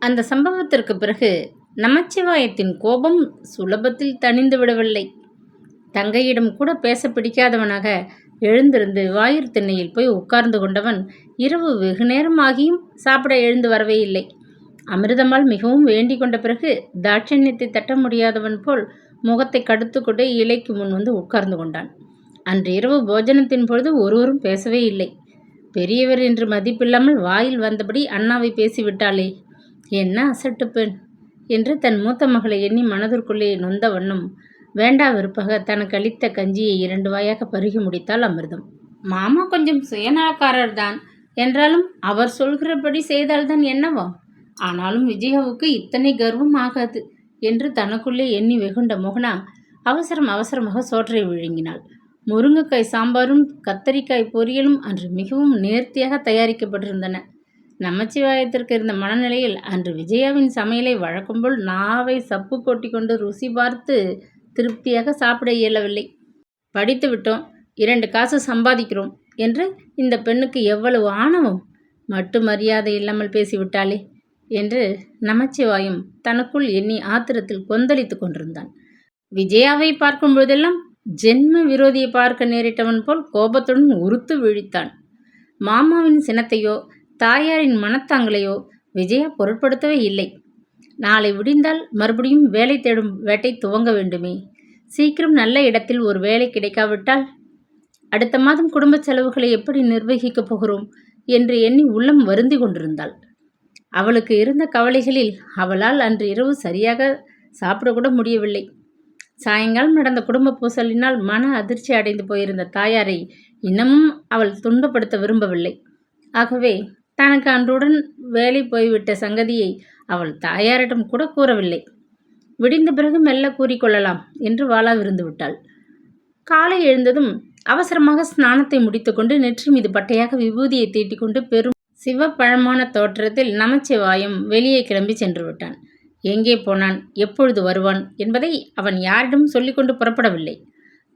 அந்த சம்பவத்திற்கு பிறகு நமச்சிவாயத்தின் கோபம் சுலபத்தில் தணிந்து விடவில்லை. தங்கையிடம் கூட பேச பிடிக்காதவனாக எழுந்திருந்து வாயிற் திண்ணையில் போய் உட்கார்ந்து கொண்டவன் இரவு வெகு நேரமாகியும் சாப்பிட எழுந்து வரவே இல்லை. அமிர்தம்மாள் மிகவும் வேண்டிக் கொண்ட பிறகு தாட்சண்யத்தை தட்ட முடியாதவன் போல் முகத்தை கடுத்து கொண்டு இலைக்கு முன் வந்து உட்கார்ந்து கொண்டான். அன்று இரவு போஜனத்தின் பொழுது ஒருவரும் பேசவே இல்லை. பெரியவர் என்று மதிப்பில்லாமல் வாயில் வந்தபடி அண்ணாவை பேசிவிட்டாளே, என்ன அசட்டு பெண் என்று தன் மூத்த மகளை எண்ணி மனதிற்குள்ளே நொந்த வண்ணம் வேண்டா வெறுப்பாக தனக்கு அளித்த கஞ்சியை 2 வாயாக பருகி முடித்தாள் அமிர்தம். மாமா கொஞ்சம் சுயநலக்காரர் தான் என்றாலும் அவர் சொல்கிறபடி செய்தால்தான் என்னவாம். ஆனாலும் விஜயாவுக்கு இத்தனை கர்வம் ஆகாது என்று தனக்குள்ளே எண்ணி வெகுண்ட மோகனா அவசரமாக சோற்றை விழுங்கினாள். முருங்கைக்காய் சாம்பாரும் கத்தரிக்காய் பொரியலும் அன்று மிகவும் நேர்த்தியாக தயாரிக்கப்பட்டிருந்தன. நமச்சிவாயத்திற்கு இருந்த மனநிலையில் அன்று விஜயாவின் சமையலை வழக்கம்போல் நாவை சப்பு கொட்டி கொண்டு ருசி பார்த்து திருப்தியாக சாப்பிட இயலவில்லை. படித்து விட்டோம், 2 காசு சம்பாதிக்கிறோம் என்று இந்த பெண்ணுக்கு எவ்வளவு ஆணவம்! மட்டு மரியாதை இல்லாமல் பேசிவிட்டாளே என்று நமச்சிவாயம் தனக்குள் எண்ணி ஆத்திரத்தில் கொந்தளித்து கொண்டிருந்தான். விஜயாவை பார்க்கும் பொழுதெல்லாம் ஜென்ம விரோதியை பார்க்க நேரிட்டவன் போல் கோபத்துடன் உறுத்து விழித்தான். மாமாவின் சினத்தையோ தாயாரின் மனத்தாங்களையோ விஜயா பொருட்படுத்தவே இல்லை. நாளை விடிந்தால் மறுபடியும் வேலை தேடும் வேட்டை துவங்க வேண்டுமே. சீக்கிரம் நல்ல இடத்தில் ஒரு வேலை கிடைக்காவிட்டால் அடுத்த மாதம் குடும்ப செலவுகளை எப்படி நிர்வகிக்கப் போகிறோம் என்று எண்ணி உள்ளம் வருந்தி கொண்டிருந்தாள். அவளுக்கு இருந்த கவலைகளில் அவளால் அன்று இரவு சரியாக சாப்பிடக்கூட முடியவில்லை. சாயங்காலம் நடந்த குடும்ப பூசலினால் மன அதிர்ச்சி அடைந்து போயிருந்த தாயாரை இன்னமும் அவள் துன்பப்படுத்த விரும்பவில்லை. ஆகவே தனக்கு அன்றுடன் வேலை போய்விட்ட சங்கதியை அவள் தாயாரிடம் கூட கூறவில்லை. விடிந்த பிறகு மெல்ல கூறிக்கொள்ளலாம் என்று வாளாவிருந்து விட்டாள். காலை எழுந்ததும் அவசரமாக ஸ்நானத்தை முடித்துக்கொண்டு நெற்றி மீது பட்டையாக விபூதியை தீட்டிக்கொண்டு பெரும் சிவப்பழமான தோற்றத்தில் நமச்சிவாயம் வெளியே கிளம்பி சென்று விட்டான். எங்கே போனான், எப்பொழுது வருவான் என்பதை அவன் யாரிடம் சொல்லிக்கொண்டு புறப்படவில்லை.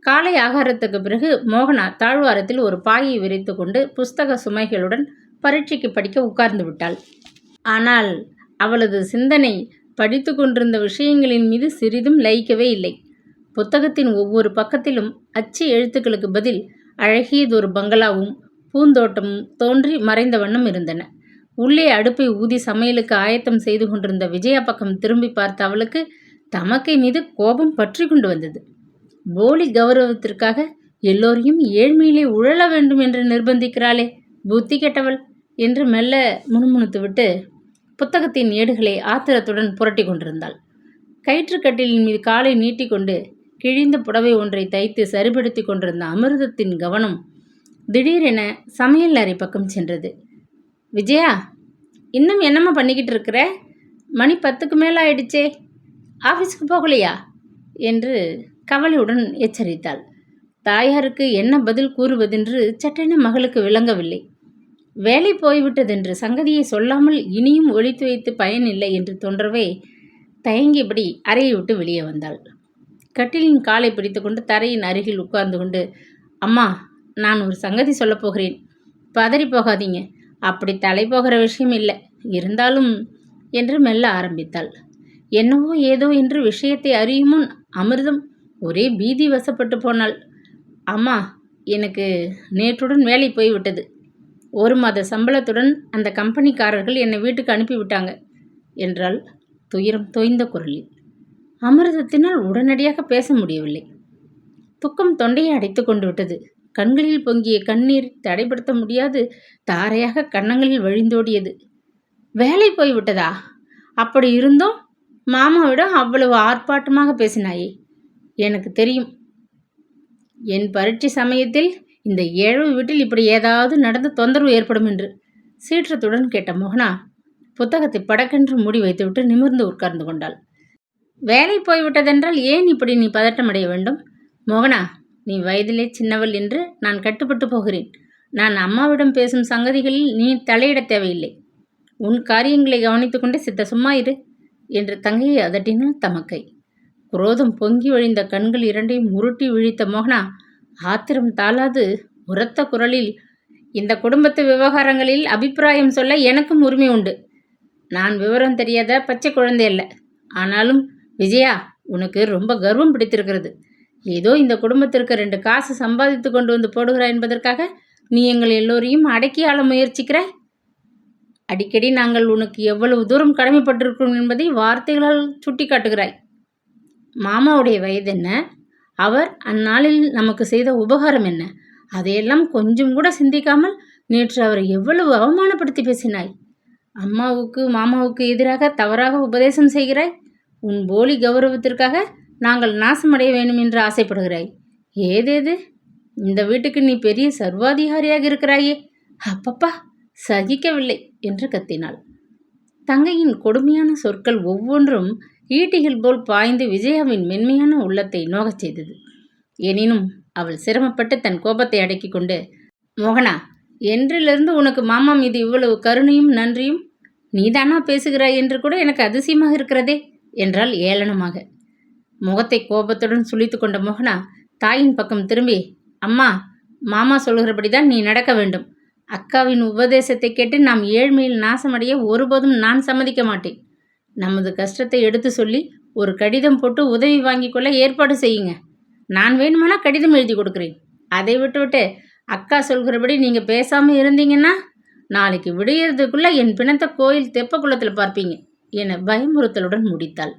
காலை ஆகாரத்துக்கு பிறகு மோகனா தாழ்வாரத்தில் ஒரு பாயை விரித்து கொண்டு புஸ்தக சுமைகளுடன் பரீட்சைக்கு படிக்க உட்கார்ந்து விட்டாள். ஆனால் அவளது சிந்தனை படித்து கொண்டிருந்த விஷயங்களின் மீது சிறிதும் லயிக்கவே இல்லை. புத்தகத்தின் ஒவ்வொரு பக்கத்திலும் அச்சு எழுத்துக்களுக்கு பதில் அழகியதொரு பங்களாவும் பூந்தோட்டமும் தோன்றி மறைந்த வண்ணம் இருந்தன. உள்ளே அடுப்பை ஊதி சமையலுக்கு ஆயத்தம் செய்து கொண்டிருந்த விஜயா பக்கம் திரும்பி பார்த்த அவளுக்கு தமக்கை மீது கோபம் பற்றி கொண்டு வந்தது. போலி கௌரவத்திற்காக எல்லோரையும் ஏழ்மையிலே உழல வேண்டும் என்று நிர்பந்திக்கிறாளே, புத்தி கெட்டவள் என்று மெல்ல முணுமுணுத்துவிட்டு புத்தகத்தின் ஏடுகளை ஆத்திரத்துடன் புரட்டி கொண்டிருந்தாள். கயிற்றுக்கட்டிலின் மீது காலை நீட்டிக்கொண்டு கிழிந்த புடவை ஒன்றை தைத்து சரிபடுத்தி கொண்டிருந்த அமிர்தத்தின் கவனம் திடீரென சமையல் அறை பக்கம் சென்றது. விஜயா, இன்னும் என்னம்மா பண்ணிக்கிட்டு இருக்கிற? மணி 10க்கு மேலே ஆயிடுச்சே, ஆஃபீஸுக்கு போகலையா என்று கவலையுடன் எச்சரித்தாள். தாயாருக்கு என்ன பதில் கூறுவதென்று சட்டென மகளுக்கு விளங்கவில்லை. வேலை போய்விட்டதென்று சங்கதியை சொல்லாமல் இனியும் ஒழித்து வைத்து பயனில்லை என்று தோன்றவே தயங்கியபடி அறையை விட்டு வெளியே வந்தாள். கட்டிலின் காலை பிடித்து கொண்டு தரையின் அருகில் உட்கார்ந்து கொண்டு, அம்மா, நான் ஒரு சங்கதி சொல்லப் போகிறேன், பதறி போகாதீங்க, அப்படி தலை போகிற விஷயம் இல்லை, இருந்தாலும் என்று மெல்ல ஆரம்பித்தாள். என்னவோ ஏதோ என்று விஷயத்தை அறியுமுன் அமிர்தம் ஒரே பீதி வசப்பட்டு போனாள். அம்மா, எனக்கு நேற்றுடன் வேலை போய்விட்டது. 1 மாத சம்பளத்துடன் அந்த கம்பெனிக்காரர்கள் என்னை வீட்டுக்கு அனுப்பிவிட்டாங்க என்றாள் துயரம் தோய்ந்த குரலில். அமிர்தத்தினால் உடனடியாக பேச முடியவில்லை. துக்கம் தொண்டையை அடைத்து கொண்டு விட்டது. கண்களில் பொங்கிய கண்ணீர் தடைப்படுத்த முடியாது தாரையாக கன்னங்களில் வழிந்தோடியது. வேலை போய்விட்டதா? அப்படி இருந்தும் மாமாவிடம் அவ்வளவு ஆர்ப்பாட்டமாக பேசினாயே, எனக்கு தெரியும். என் பரீட்சை சமயத்தில் இந்த ஏழு வீட்டில் இப்படி ஏதாவது நடந்து தொந்தரவு ஏற்படும் என்று சீற்றத்துடன் கேட்ட மோகனா புத்தகத்தை படக்கென்று மூடி வைத்துவிட்டு நிமிர்ந்து உட்கார்ந்து கொண்டாள். வேலை போய்விட்டதென்றால் ஏன் இப்படி நீ பதட்டமடைய வேண்டும்? மோகனா, நீ வயதிலே சின்னவள் என்று நான் கட்டுப்பட்டு போகிறேன். நான் அம்மாவிடம் பேசும் சங்கதிகளில் நீ தலையிட தேவையில்லை. உன் காரியங்களை கவனித்துக் கொண்டே சித்த சும்மா இரு என்று தங்கையை அதட்டினாள் தமக்கை. குரோதம் பொங்கி வழிந்த கண்கள் இரண்டையும் உருட்டி விழித்த மோகனா ஆத்திரம் தாளாது உரத்த குரலில், இந்த குடும்பத்து விவகாரங்களில் அபிப்பிராயம் சொல்ல எனக்கும் உரிமை உண்டு. நான் விவரம் தெரியாத பச்சை குழந்தை அல்ல. ஆனாலும் விஜயா, உனக்கு ரொம்ப கர்வம் பிடித்திருக்கிறது. ஏதோ இந்த குடும்பத்திற்கு 2 காசு சம்பாதித்து கொண்டு வந்து போடுகிறாய் என்பதற்காக நீ எங்கள் எல்லோரையும் அடக்கி ஆள முயற்சிக்கிறாய். அடிக்கடி நாங்கள் உனக்கு எவ்வளவு தூரம் கடமைப்பட்டிருக்கிறோம் என்பதை வார்த்தைகளால் சுட்டி காட்டுகிறாய். மாமாவுடைய வயது என்ன? அவர் அந்நாளில் நமக்கு செய்த உபகாரம் என்ன? அதையெல்லாம் கொஞ்சம் கூட சிந்திக்காமல் நேற்று அவரை எவ்வளவு அவமானப்படுத்தி பேசினாய். அம்மாவுக்கு மாமாவுக்கு எதிராக தவறாக உபதேசம் செய்கிறாய். உன் போலி கௌரவத்திற்காக நாங்கள் நாசமடைய வேண்டும் என்று ஆசைப்படுகிறாய். ஏதேது? இந்த வீட்டுக்கு நீ பெரிய சர்வாதிகாரியாக இருக்கிறாயே. அப்பப்பா, சகிக்கவில்லை என்று கத்தினாள். தங்கையின் கொடுமையான சொற்கள் ஒவ்வொன்றும் ஈட்டிகள் போல் பாய்ந்து விஜயாவின் மென்மையான உள்ளத்தை நோகச் செய்தது. எனினும் அவள் சிரமப்பட்டு தன் கோபத்தை அடக்கி கொண்டு, மோகனா, என்றிலிருந்து உனக்கு மாமா மீது இவ்வளவு கருணையும் நன்றியும் நீதானா பேசுகிறாய் என்று கூட எனக்கு அதிசயமாக இருக்கிறதே என்றாள் ஏளனமாக. முகத்தை கோபத்துடன் சுளித்து கொண்ட மோகனா தாயின் பக்கம் திரும்பி, அம்மா, மாமா சொல்கிறபடிதான் நீ நடக்க வேண்டும். அக்காவின் உபதேசத்தை கேட்டு நாம் ஏழ்மையில் நாசமடைய ஒருபோதும் நான் சம்மதிக்க மாட்டேன். நமது கஷ்டத்தை எடுத்து சொல்லி ஒரு கடிதம் போட்டு உதவி வாங்கி கொள்ள ஏற்பாடு செய்யுங்க. நான் வேணுமானா கடிதம் எழுதி கொடுக்குறேன். அதை விட்டுவிட்டு அக்கா சொல்கிறபடி நீங்கள் பேசாமல் இருந்தீங்கன்னா நாளைக்கு விடியறதுக்குள்ளே என் பிணத்தை கோயில் தெப்பக்குளத்தில் பார்ப்பீங்க என பயமுறுத்தலுடன் முடித்தாள்.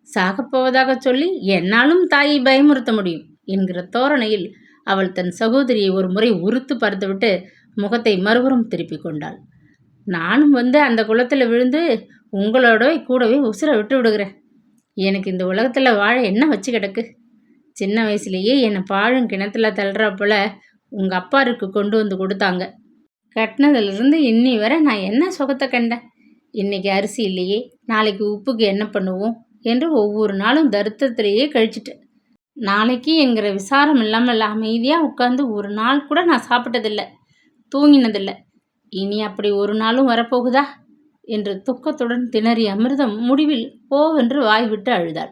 சாகப்போவதாக சொல்லி என்னாலும் தாயை பயமுறுத்த முடியும் என்கிற தோரணையில் அவள் தன் சகோதரியை ஒரு முறை உறுத்து பார்த்துவிட்டு முகத்தை மறுபுறம் திருப்பி கொண்டாள். நானும் வந்து அந்த குளத்தில் விழுந்து உங்களோட கூடவே உசுரை விட்டு விடுகிறேன். எனக்கு இந்த உலகத்தில் வாழ என்ன வச்சு கிடக்கு? சின்ன வயசுலேயே என்னை பாழும் கிணத்துல தள்ளுறப்போல உங்கள் அப்பாருக்கு கொண்டு வந்து கொடுத்தாங்க. கட்டினதுலேருந்து இன்னி வரை நான் என்ன சுகத்தை கண்டேன்? இன்றைக்கி அரிசி இல்லையே, நாளைக்கு உப்புக்கு என்ன பண்ணுவோம் என்று ஒவ்வொரு நாளும் தருத்தத்திலேயே கழிச்சிட்டேன். நாளைக்கு என்கிற விசாரம் இல்லாமல் அமைதியாக உட்காந்து ஒரு நாள் கூட நான் சாப்பிட்டதில்லை, தூங்கினதில்லை. இனி அப்படி ஒரு நாளும் வரப்போகுதா என்று துக்கத்துடன் திணறிய அமிர்தம் முடிவில் போவென்று வாய்விட்டு அழுதாள்.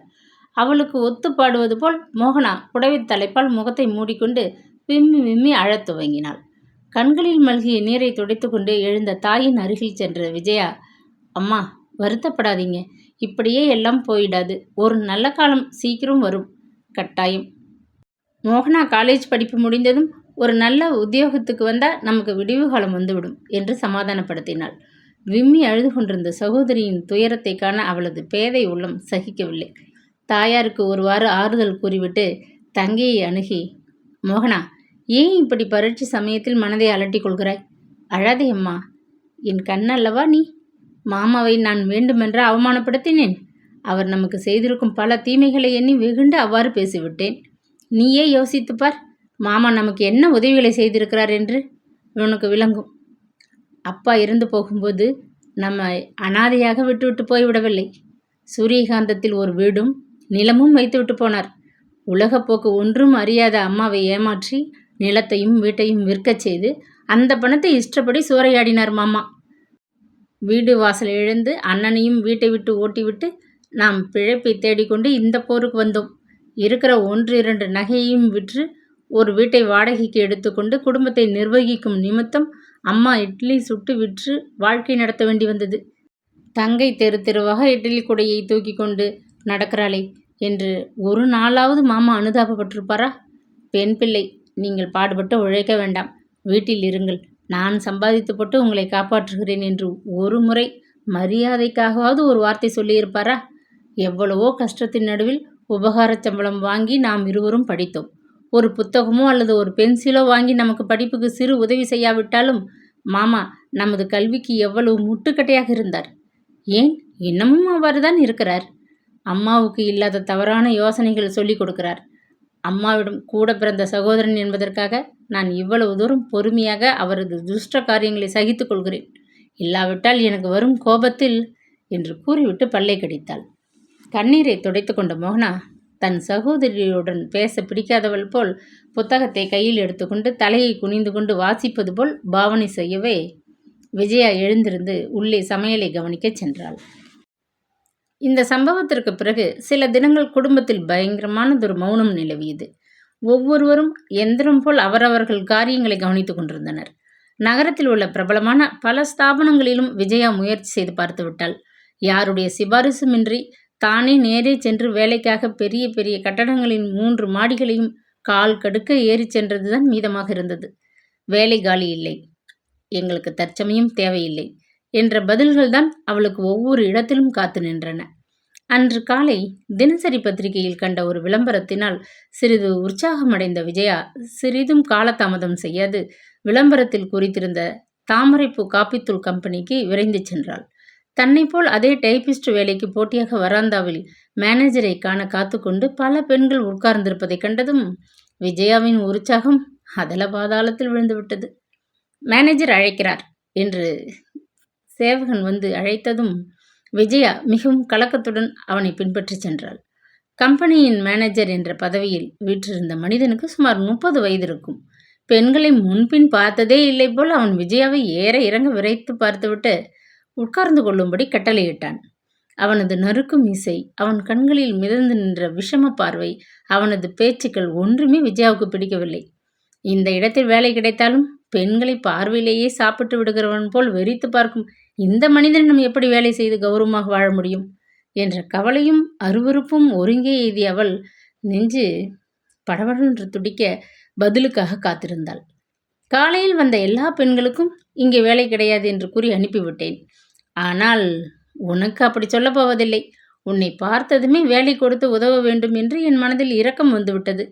அவளுக்கு ஒத்து பாடுவது போல் மோகனா புடவை தலைப்பால் முகத்தை மூடிக்கொண்டு விம்மி விம்மி அழத் துவங்கினாள். கண்களில் மல்கிய நீரை துடைத்து கொண்டு எழுந்த தாயின் அருகில் சென்ற விஜயா, அம்மா, வருத்தப்படாதீங்க. இப்படியே எல்லாம் போயிடாது. ஒரு நல்ல காலம் சீக்கிரம் வரும், கட்டாயம். மோகனா காலேஜ் படிப்பு முடிந்ததும் ஒரு நல்ல உத்தியோகத்துக்கு வந்தால் நமக்கு விடிவு காலம் வந்துவிடும் என்று சமாதானப்படுத்தினாள். விம்மி அழுது கொண்டிருந்த சகோதரியின் துயரத்தை காண அவளது பேதை உள்ளம் சகிக்கவில்லை. தாயாருக்கு ஒருவாறு ஆறுதல் கூறிவிட்டு தங்கையை அணுகி, மோகனா, ஏன் இப்படி பரீட்சை சமயத்தில் மனதை அலட்டி கொள்கிறாய்? அழாதே அம்மா. என் கண்ணல்லவா நீ? மாமாவை நான் வேண்டுமென்று அவமானப்படுத்தினேன். அவர் நமக்கு செய்திருக்கும் பல தீமைகளை எண்ணி வெகுண்டு அவ்வாறு பேசிவிட்டேன். நீயே யோசித்துப்பார், மாமா நமக்கு என்ன உதவிகளை செய்திருக்கிறார் என்று உனக்கு விளங்கும். அப்பா இறந்து போகும்போது நம்ம அனாதையாக விட்டுவிட்டு போய்விடவில்லை. சூரியகாந்தத்தில் ஒரு வீடும் நிலமும் வைத்துவிட்டு போனார். உலகப்போக்கு ஒன்றும் அறியாத அம்மாவை ஏமாற்றி நிலத்தையும் வீட்டையும் விற்கச் செய்து அந்த பணத்தை இஷ்டப்படி சூறையாடினார் மாமா. வீடு வாசல் இழந்து அண்ணனையும் வீட்டை விட்டு ஓட்டிவிட்டு நாம் பிழைப்பை தேடிக்கொண்டு இந்த போருக்கு வந்தோம். இருக்கிற 1-2 நகையையும் விற்று ஒரு வீட்டை வாடகைக்கு எடுத்துக்கொண்டு குடும்பத்தை நிர்வகிக்கும் நிமித்தம் அம்மா இட்லி சுட்டு விற்று வாழ்க்கை நடத்த வேண்டி வந்தது. தங்கை தெரு தெருவாக இட்லி கூடையை தூக்கி கொண்டு நடக்கிறாளே என்று ஒரு நாளாவது மாமா அனுதாபப்பட்டிருப்பாரா? பெண் பிள்ளை, நீங்கள் பாடுபட்டு உழைக்க வேண்டாம், வீட்டில் இருங்கள், நான் சம்பாதித்து போட்டு உங்களை காப்பாற்றுகிறேன் என்று ஒரு முறை மரியாதைக்காகவாவது ஒரு வார்த்தை சொல்லியிருப்பாரா? எவ்வளவோ கஷ்டத்தின் நடுவில் உபகார சம்பளம் வாங்கி நாம் இருவரும் படித்தோம். ஒரு புத்தகமோ அல்லது ஒரு பென்சிலோ வாங்கி நமக்கு படிப்புக்கு சிறு உதவி செய்யாவிட்டாலும் மாமா நமது கல்விக்கு எவ்வளவு முட்டுக்கட்டையாக இருந்தார். ஏன் இன்னமும் அவ்வாறு தான் இருக்கிறார். அம்மாவுக்கு இல்லாத தவறான யோசனைகள் சொல்லிக் கொடுக்கிறார். அம்மாவிடம் கூட பிறந்த சகோதரன் என்பதற்காக நான் இவ்வளவு தூரம் பொறுமையாக அவரது துஷ்ட காரியங்களை சகித்து கொள்கிறேன். இல்லாவிட்டால் எனக்கு வரும் கோபத்தில் என்று கூறிவிட்டு பல்லை கடித்தாள். கண்ணீரை துடைத்து கொண்ட மோகனா தன் சகோதரியுடன் பேச பிடிக்காதவள் போல் புத்தகத்தை கையில் எடுத்துக்கொண்டு தலையை குனிந்து கொண்டு வாசிப்பது போல் பாவனை செய்யவே விஜயா எழுந்திருந்து உள்ளே சமையலை கவனிக்கச் சென்றாள். இந்த சம்பவத்திற்கு பிறகு சில தினங்கள் குடும்பத்தில் பயங்கரமானதொரு மௌனம் நிலவியது. ஒவ்வொருவரும் எந்திரம் போல் அவரவர்கள் காரியங்களை கவனித்து கொண்டிருந்தனர். நகரத்தில் உள்ள பிரபலமான பல ஸ்தாபனங்களிலும் விஜயா முயற்சி செய்து பார்த்து விட்டாள். யாருடைய சிபாரிசுமின்றி தானே நேரே சென்று வேலைக்காக பெரிய பெரிய கட்டடங்களின் 3 மாடிகளையும் கால் கடுக்க ஏறிச் சென்றதுதான் மீதமாக இருந்தது. வேலை காலி இல்லை, எங்களுக்கு தற்சமயம் தேவையில்லை என்ற பதில்கள்தான் அவளுக்கு ஒவ்வொரு இடத்திலும் காத்து நின்றன. அன்று காலை தினசரி பத்திரிகையில் கண்ட ஒரு விளம்பரத்தினால் சிறிது உற்சாகமடைந்த விஜயா சிறிதும் காலதாமதம் செய்யாது விளம்பரத்தில் குறித்திருந்த தாமரைப்பூ காப்பித்தூள் கம்பெனிக்கு விரைந்து சென்றாள். தன்னை போல் அதே டைபிஸ்ட் வேலைக்கு போட்டியாக வராந்தாவில் மேனேஜரை காண காத்துக்கொண்டு பல பெண்கள் உட்கார்ந்திருப்பதைக் கண்டதும் விஜயாவின் உற்சாகம் அதல பாதாளத்தில் விழுந்துவிட்டது. மேனேஜர் அழைக்கிறார் என்று சேவகன் வந்து அழைத்ததும் விஜயா மிகவும் கலக்கத்துடன் அவனை பின்பற்றி சென்றாள். கம்பெனியின் மேனேஜர் என்ற பதவியில் வீற்றிருந்த மனிதனுக்கு சுமார் 30 வயது இருக்கும். பெண்களை முன்பின் பார்த்ததே இல்லை போல் அவன் விஜயாவை ஏற இறங்க விரைத்து பார்த்துவிட்டு உட்கார்ந்து கொள்ளும்படி கட்டளையிட்டான். அவனது நறுக்கும் இசை, அவன் கண்களில் மிதந்து நின்ற விஷம பார்வை, அவனது பேச்சுக்கள் ஒன்றுமே விஜயாவுக்கு பிடிக்கவில்லை. இந்த இடத்தில் வேலை கிடைத்தாலும் பெண்களை பார்வையிலேயே சாப்பிட்டு விடுகிறவன் போல் வெறித்து பார்க்கும் இந்த மனிதனிடம் எப்படி வேலை செய்து கௌரவமாக வாழ முடியும் என்ற கவலையும் அருவருப்பும் ஒருங்கே எய்திய அவள் நெஞ்சு படபடென்று துடிக்க பதிலுக்காக காத்திருந்தாள். காலையில் வந்த எல்லா பெண்களுக்கும் இங்கே வேலை கிடையாது என்று கூறி அனுப்பிவிட்டேன். ஆனால் உனக்கு அப்படி சொல்லப் போவதில்லை. உன்னை பார்த்ததுமே வேலை கொடுத்து உதவ வேண்டும் என்று என் மனதில் இரக்கம் வந்துவிட்டது.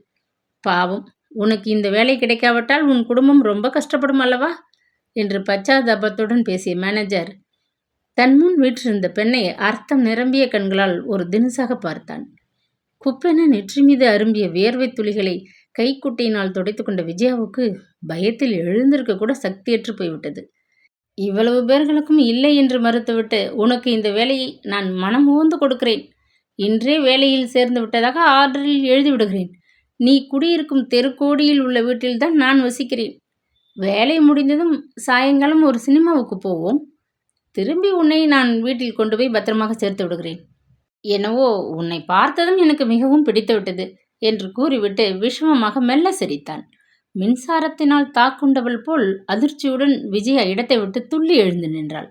பாவம், உனக்கு இந்த வேலை கிடைக்காவிட்டால் உன் குடும்பம் ரொம்ப கஷ்டப்படும் அல்லவா என்று பச்சாதாபத்துடன் பேசிய மேனேஜர் தன் முன் வீற்றிருந்த பெண்ணை அர்த்தம் நிரம்பிய கண்களால் ஒரு தினசாக பார்த்தான். குப்பென நெற்றி மீது அரும்பிய வேர்வை துளிகளை கைக்குட்டையினால் துடைத்து கொண்ட விஜயாவுக்கு பயத்தில் எழுந்திருக்க கூட சக்தியற்று போய்விட்டது. இவ்வளவு பேர்களுக்கும் இல்லை என்று மறுத்துவிட்டு உனக்கு இந்த வேலையை நான் மனமுவந்து கொடுக்கிறேன். இன்றே வேலையில் சேர்ந்து விட்டதாக ஆர்டரில் எழுதிவிடுகிறேன். நீ குடியிருக்கும் தெருக்கோடியில் உள்ள வீட்டில்தான் நான் வசிக்கிறேன். வேலை முடிந்ததும் சாயங்காலம் ஒரு சினிமாவுக்கு போவோம். திரும்பி உன்னை நான் வீட்டில் கொண்டு போய் பத்திரமாக சேர்த்து விடுகிறேன். என்னவோ உன்னை பார்த்ததும் எனக்கு மிகவும் பிடித்துவிட்டது என்று கூறிவிட்டு விஷமமாக மெல்ல சிரித்தான். மின்சாரத்தினால் தாக்குண்டவள் போல் அதிர்ச்சியுடன் விஜயா இடத்தை விட்டு துள்ளி எழுந்து நின்றாள்.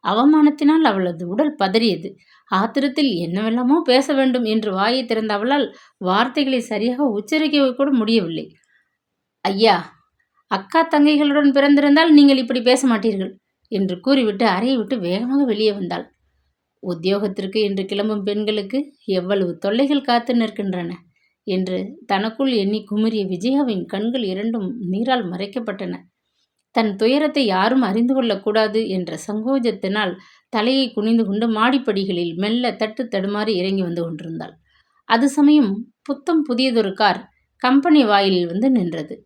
அவமானத்தினால் அவளது உடல் பதறியது. ஆத்திரத்தில் என்னவெல்லாமோ பேச வேண்டும் என்று வாயை திறந்த அவளால் வார்த்தைகளை சரியாக உச்சரிக்க கூட முடியவில்லை. ஐயா, அக்கா தங்கைகளுடன் பிறந்திருந்தால் நீங்கள் இப்படி பேச மாட்டீர்கள் என்று கூறிவிட்டு அறையை விட்டு வேகமாக வெளியே வந்தாள். உத்தியோகத்திற்கு என்று கிளம்பும் பெண்களுக்கு எவ்வளவு தொல்லைகள் காத்து நிற்கின்றன என்று தனக்குள் எண்ணி குமுறிய விஜயாவின் கண்கள் இரண்டும் நீரால் மறைக்கப்பட்டன. தன் துயரத்தை யாரும் அறிந்து கொள்ளக்கூடாது என்ற சங்கோஜத்தினால் தலையை குனிந்து கொண்டு மாடிப்படிகளில் மெல்ல தட்டு தடுமாறி இறங்கி வந்து கொண்டிருந்தாள். அது சமயம் புத்தம் புதியதொரு கார் கம்பெனி வாயிலில் வந்து நின்றது.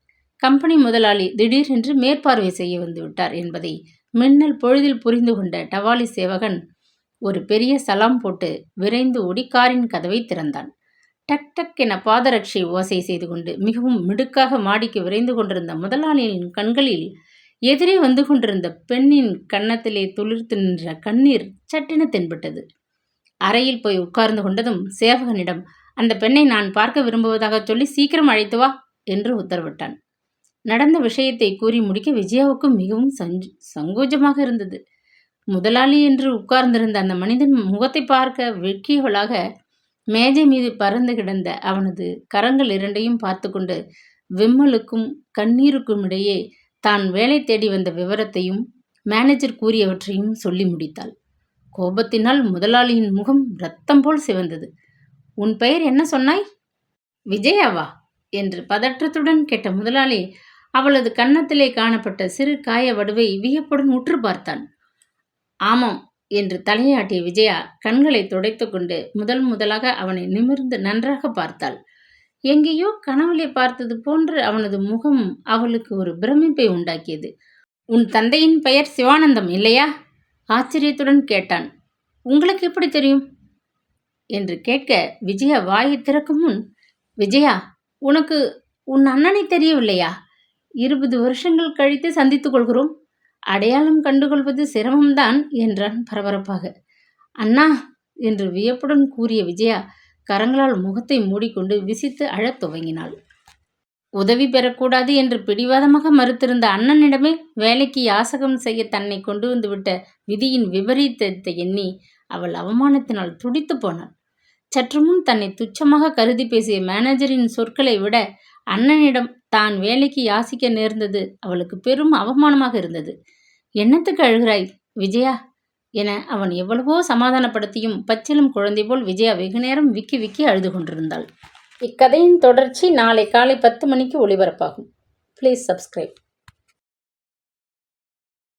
கம்பெனி முதலாளி திடீரென்று மேற்பார்வை செய்ய வந்து விட்டார் என்பதை மின்னல் பொழுதில் புரிந்து கொண்ட டவாலி சேவகன் ஒரு பெரிய சலாம் போட்டு விரைந்து ஓடி காரின் கதவை திறந்தான். டக் டக் என பாதரட்சை ஓசை செய்து கொண்டு மிகவும் மிடுக்காக மாடிக்கு விரைந்து கொண்டிருந்த முதலாளியின் கண்களில் எதிரே வந்து கொண்டிருந்த பெண்ணின் கன்னத்திலே துளிர்த்து நின்ற கண்ணீர் சட்டென தென்பட்டது. அறையில் போய் உட்கார்ந்து கொண்டதும் சேவகனிடம் அந்த பெண்ணை நான் பார்க்க விரும்புவதாக சொல்லி சீக்கிரம் அழைத்து வா என்று உத்தரவிட்டான். நடந்த விஷயத்தை கூறி முடிக்க விஜயாவுக்கு மிகவும் சங்கோஜமாக இருந்தது. முதலாளி என்று உட்கார்ந்திருந்த அந்த மனிதன் முகத்தை பார்க்க வெட்கியவளாக மேஜை மீது பறந்து கிடந்த அவனது கரங்கள் இரண்டையும் பார்த்து கொண்டு விம்மலுக்கும் கண்ணீருக்கும் இடையே தான் வேலை தேடி வந்த விவரத்தையும் மேனேஜர் கூறியவற்றையும் சொல்லி முடித்தாள். கோபத்தினால் முதலாளியின் முகம் இரத்தம் போல் சிவந்தது. உன் பெயர் என்ன சொன்னாய்? விஜயாவா என்று பதற்றத்துடன் கேட்ட முதலாளி அவளது கன்னத்திலே காணப்பட்ட சிறு காய வடுவை வியப்புடன் உற்று பார்த்தான். ஆமாம் என்று தலையாட்டிய விஜயா கண்களை துடைத்து கொண்டு முதலாக அவனை நிமிர்ந்து நன்றாக பார்த்தாள். எங்கேயோ கனவுளை பார்த்தது போன்று அவனது முகம் அவளுக்கு ஒரு பிரமிப்பை உண்டாக்கியது. உன் தந்தையின் பெயர் சிவானந்தம் இல்லையா? ஆச்சரியத்துடன் கேட்டான். உங்களுக்கு எப்படி தெரியும் என்று கேட்க விஜயா வாயை திறக்கும் முன், விஜயா, உனக்கு உன் அண்ணனை தெரியவில்லையா? 20 வருஷங்கள் கழித்து சந்தித்துக் கொள்கிறோம். அடையாளம் கண்டுகொள்வது சிரமம்தான் என்றான் பரபரப்பாக. அண்ணா என்று வியப்புடன் கூறிய விஜயா கரங்களால் முகத்தை மூடிக்கொண்டு விசித்து அழத் துவங்கினாள். உதவி பெறக்கூடாது என்று பிடிவாதமாக மறுத்திருந்த அண்ணனிடமே வேலைக்கு யாசகம் செய்ய தன்னை கொண்டு வந்து விட்ட விதியின் விபரீதத்தை எண்ணி அவள் அவமானத்தினால் துடித்து போனாள். சற்று முன் தன்னை துச்சமாக கருதி பேசிய மேனேஜரின் சொற்களை விட அண்ணனிடம் தான் வேலைக்கு யாசிக்க நேர்ந்தது அவளுக்கு பெரும் அவமானமாக இருந்தது. என்னத்துக்கு அழுகிறாய் விஜயா என அவன் எவ்வளவோ சமாதானப்படுத்தியும் பச்சிலும் குழந்தை போல் விஜயா வெகு நேரம் விக்கி விக்கி அழுது கொண்டிருந்தாள். இக்கதையின் தொடர்ச்சி நாளை காலை 10 மணிக்கு ஒளிபரப்பாகும். Please subscribe.